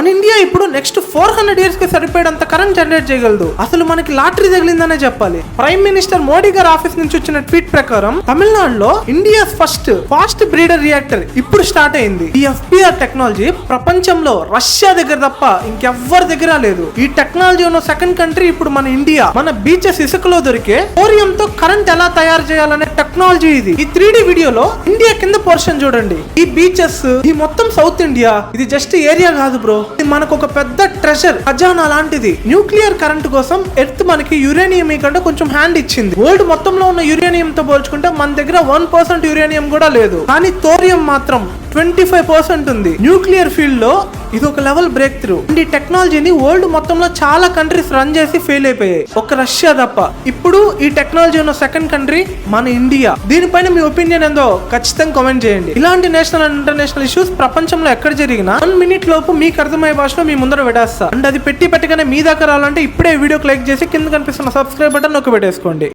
మన ఇండియా ఇప్పుడు next 400 years కి సరిపోయేంత కరెంట్ జనరేట్ చేయగలదు. అసలు మనకి లాటరీ తగిలిందనే చెప్పాలి. ప్రైమ్ మినిస్టర్ మోడీ గారి ఆఫీస్ నుంచి వచ్చిన ట్వీట్ ప్రకారం తమిళనాడులో ఇండియా ఫాస్ట్ బ్రీడర్ రియాక్టర్ ఇప్పుడు స్టార్ట్ అయింది. ఈ FBR టెక్నాలజీ ప్రపంచంలో రష్యా దగ్గర తప్ప ఇంకెవ్వరి దగ్గర లేదు. ఈ టెక్నాలజీ ఉన్న సెకండ్ కంట్రీ ఇప్పుడు మన ఇండియా. మన బీచెస్ ఇసుకలో దొరికే థోరియం తో కరెంట్ ఎలా తయారు చేయాలనే టెక్నాలజీ ఇది. ఈ 3D వీడియోలో ఇండియా కింద పోర్షన్ చూడండి. ఈ బీచెస్, ఈ మొత్తం సౌత్ ఇండియా, ఇది జస్ట్ ఏరియా కాదు బ్రో, ఇది మనకు ఒక పెద్ద ట్రెజర్, ఖజానా లాంటిది. న్యూక్లియర్ కరెంట్ కోసం ఎర్త్ మనకి యురేనియం కంటే కొంచెం హ్యాండ్ ఇచ్చింది. వరల్డ్ మొత్తంలో ఉన్న యురేనియం తో పోల్చుకుంటే మన దగ్గర 1% యురేనియం కూడా లేదు. కానీ థోరియం మాత్రం 25% ఉంది. న్యూక్లియర్ ఫీల్డ్ లో ఇది ఒక లెవెల్ బ్రేక్ త్రూ. ఈ టెక్నాలజీని వరల్డ్ మొత్తంలో చాలా కంట్రీస్ రన్ చేసి ఫెయిల్ అయిపోయాయి, ఒక రష్యా తప్ప. ఇప్పుడు ఈ టెక్నాలజీ ఉన్న సెకండ్ కంట్రీ మన ఇండియా. దీనిపైన మీ ఒపీనియన్ ఏందో ఖచ్చితంగా కామెంట్ చేయండి. ఇలాంటి నేషనల్ అండ్ ఇంటర్నేషనల్ ఇష్యూస్ ప్రపంచంలో ఎక్కడ జరిగినా 1 minute లోపు మీకు అర్థమయ్యే భాషలో మీ ముందర పెట్టేస్తా. అండ్ అది పెట్టగానే మీ దాకా రావాలంటే ఇప్పుడే వీడియోకి లైక్ చేసి కింద కనిపిస్తున్న సబ్స్క్రైబ్ బటన్ నొక్కి పెట్టేసుకోండి.